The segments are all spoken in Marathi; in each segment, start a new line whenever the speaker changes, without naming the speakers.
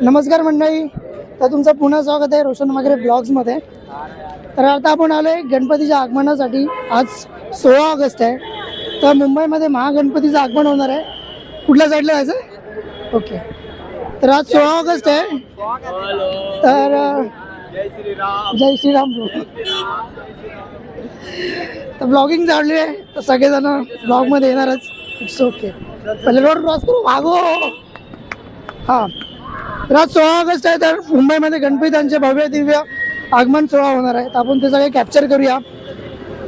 नमस्कार मंडळी, तर तुमचं पुन्हा स्वागत आहे रोशन वगैरे ब्लॉग्समध्ये. तर आता आपण आलो आहे गणपतीच्या आगमनासाठी. आज 16 ऑगस्ट आहे, तर मुंबईमध्ये महागणपतीचं आगमन होणार आहे. कुठल्या साईडला जायचं? ओके, तर आज 16 ऑगस्ट आहे. तर जय श्रीराम. तर ब्लॉगिंग चालली आहे, तर सगळेजण ब्लॉगमध्ये येणारच. It's okay. पहिले रोड क्रॉस करू, भागो. हां, तर आज 16 ऑगस्ट आहे, तर मुंबईमध्ये गणपतींचे भव्य दिव्य आगमन सोहळा होणार आहे. तर आपण ते सगळे कॅप्चर करूया.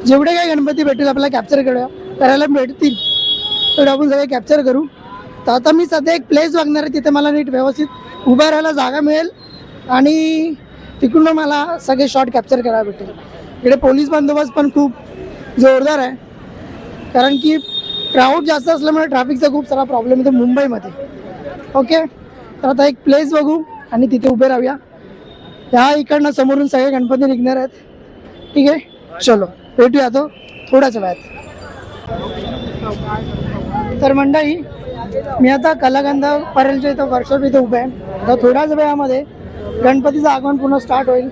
जेवढे काही गणपती भेटतील आपल्याला कॅप्चर करायला भेटतील तेवढे आपण सगळे कॅप्चर करू. तर आता मी सध्या एक प्लेस बघणार आहे, तिथे मला नीट व्यवस्थित उभा राहायला जागा मिळेल आणि तिकडून मला सगळे शॉट कॅप्चर करायला भेटेल. इकडे पोलीस बंदोबस्त पण खूप जोरदार आहे, कारण की क्राऊड जास्त असल्यामुळे ट्रॅफिकचा खूप सारा प्रॉब्लेम येतो मुंबईमध्ये. ओके, तर आता एक प्लेस बघू आणि तिथे उभे राहूया. ह्या इकडनं समोरून सगळे गणपती निघणार आहेत. ठीक आहे, चलो भेटूया तो थोड्याच वेळात. तर मंडळी, मी आता कलागंध परेलच्या इथं वर्कशॉप इथं उभे आहे. तर थोड्याच वेळामध्ये गणपतीचं आगमन पुन्हा स्टार्ट होईल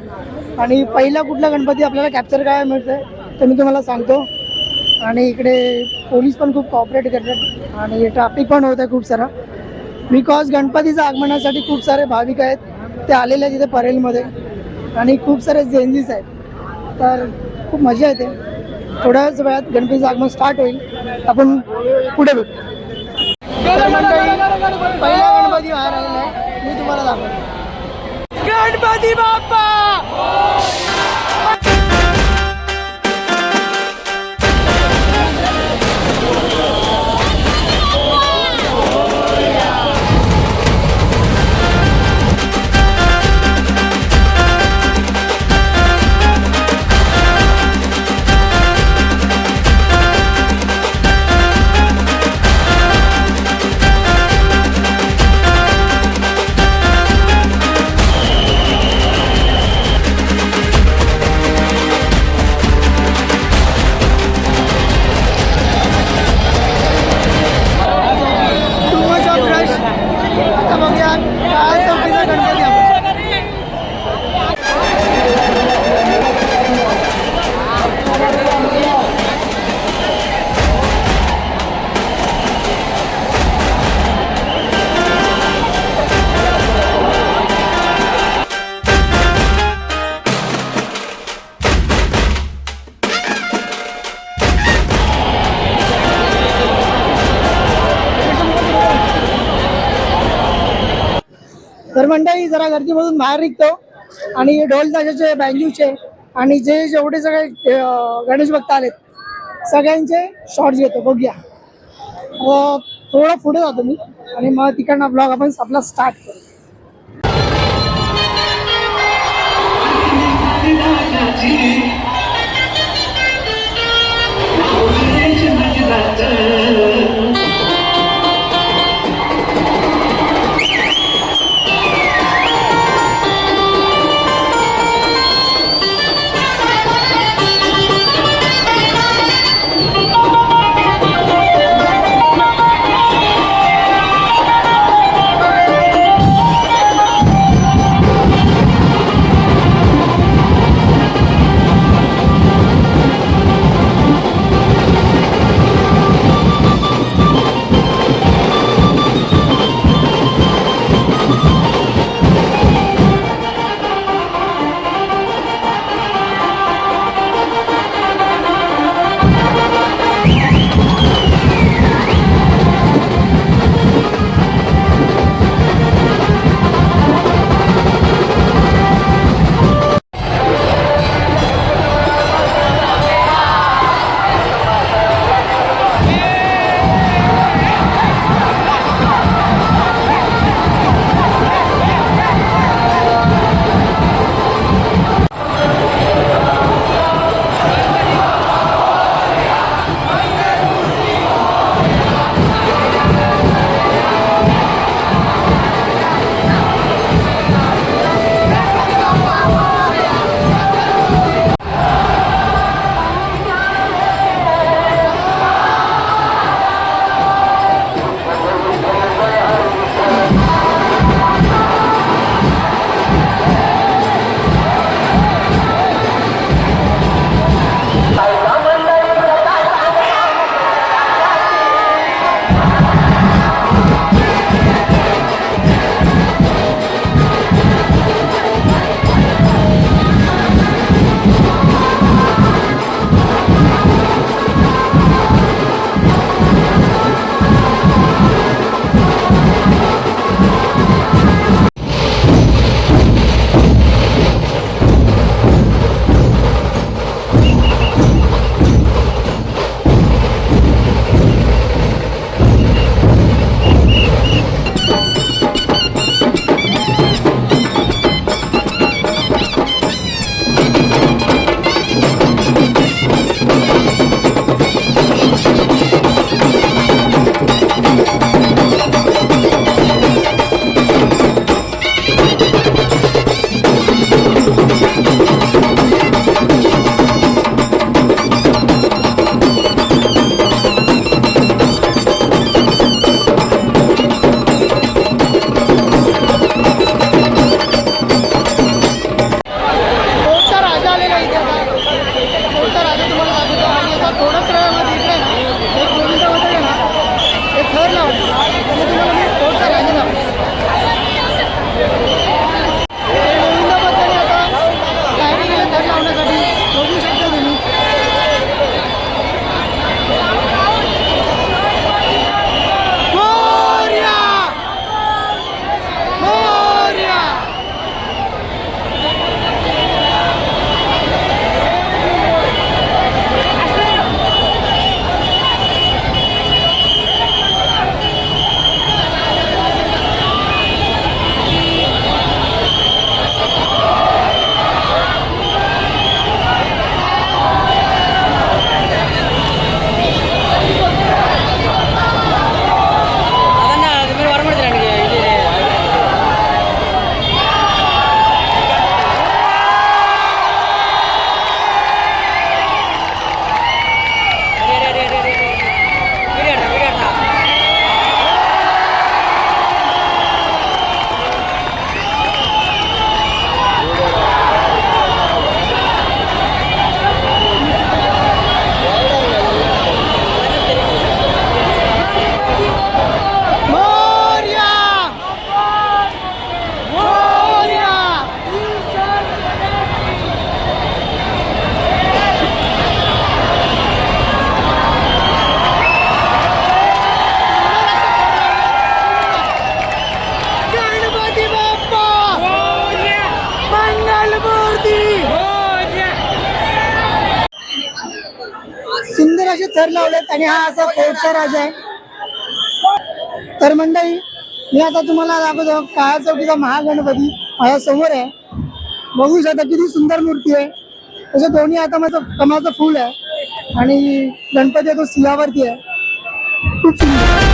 आणि पहिला कुठला गणपती आपल्याला कॅप्चर करायला मिळतं ते मी तुम्हाला सांगतो. आणि इकडे पोलीस पण खूप कॉपरेट करतात आणि ट्रॅफिक पण होत आहे खूप सारा, बिकॉज गणपतीच्या आगमनासाठी खूप सारे भाविक आहेत, ते आलेले आहेत तिथे परेलमध्ये आणि खूप सारे जेंजीस आहेत. तर खूप मजा येते. थोड्याच वेळात गणपतीचं आगमन स्टार्ट होईल, आपण पुढे भेटू. तर मंडळी, पहिला गणपती बाहेर आलेला आहे, मी तुम्हाला दाखवतो. गणपती बाप्पा. तर मंडळी, जरा गर्दीमधून बाहेर निघतो आणि ढोल ताशाचे, बँजूचे आणि जेवढे सगळे गणेश भक्त आलेत सगळ्यांचे शॉर्ट्स घेतो. बघूया, थोडं पुढे जातो मी आणि मग तिकडनं ब्लॉग आपण आपला स्टार्ट करू. सुंदर असे थर लावलेत आणि हा असा फोर्टचा राजा आहे. तर मंडळी मी आता तुम्हाला दाखवतो काळा चौकीचा महागणपती माझ्या समोर आहे. बघू शकता किती सुंदर मूर्ती आहे. त्याच्या दोन्ही हातामध्ये कमळाचं फूल आहे आणि गणपती आहे तो सिंहावरती आहे. खूप सुंदर.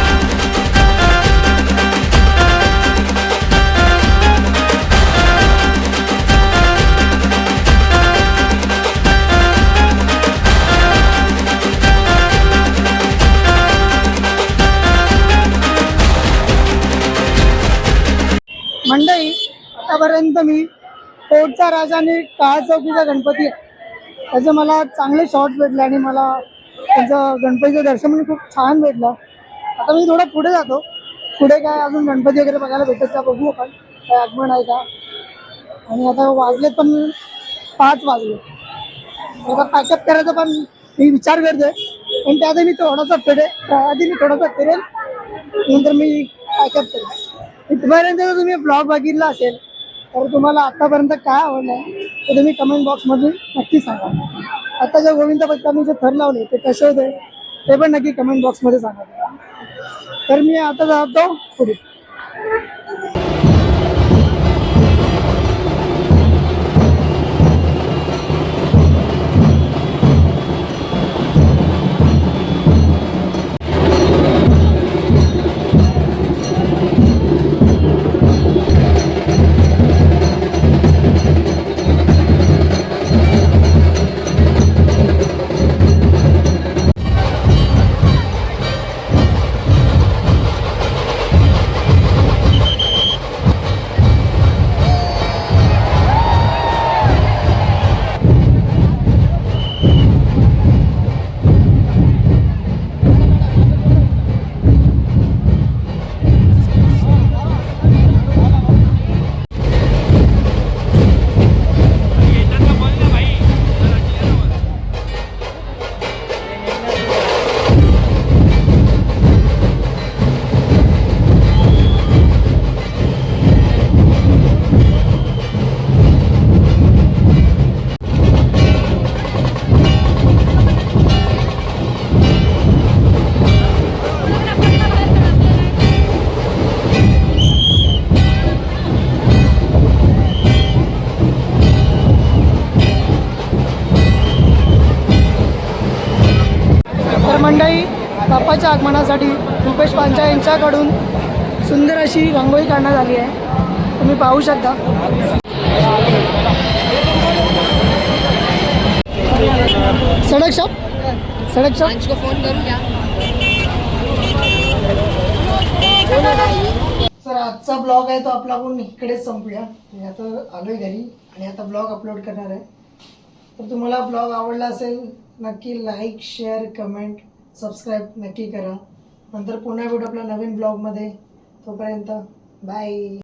मंडळी आतापर्यंत मी कोटचा राजा आणि काळा चौकीचा गणपती आहे त्याचे मला चांगले शॉट्स भेटले आणि मला त्यांचं गणपतीचं दर्शन पण खूप छान भेटलं. आता मी थोडं पुढे जातो. पुढे काय अजून गणपती वगैरे बघायला भेटत का बघू आपण काय आगमन आहे का. आणि आता वाजलेत पण 5 वाजले. आता पॅकअप करायचं पण मी विचार करतोय पण त्याआधी मी थोडासा फिरेल नंतर मी पॅकअप करेन. इथपर्यंत जर तुम्ही ब्लॉग बघितला असेल तर तुम्हाला आतापर्यंत काय आवडलं ते तुम्ही कमेंट बॉक्समधून नक्की सांगा. आता ज्या गोविंद पत्तांनी जे थर लावले ते कसे होते ते पण नक्की कमेंट बॉक्समध्ये सांगा. तर मी आता जातो पुढे. मंडळी बाप्पाच्या आगमनासाठी रुपेश पांचा यांच्याकडून सुंदर अशी रांगोळी काढण्यात आली आहे. तुम्ही पाहू शकता. सडक शॉप फोन करू द्या. सर आजचा ब्लॉग आहे तो आपला आपण इकडेच संपूया. मी आता आलोय घरी आणि आता ब्लॉग अपलोड करणार आहे. तर तुम्हाला ब्लॉग आवडला असेल नक्की लाईक शेअर कमेंट सबस्क्राईब नक्की करा. नंतर पुन्हा भेटू आपल्या नवीन ब्लॉगमध्ये. तोपर्यंत बाय.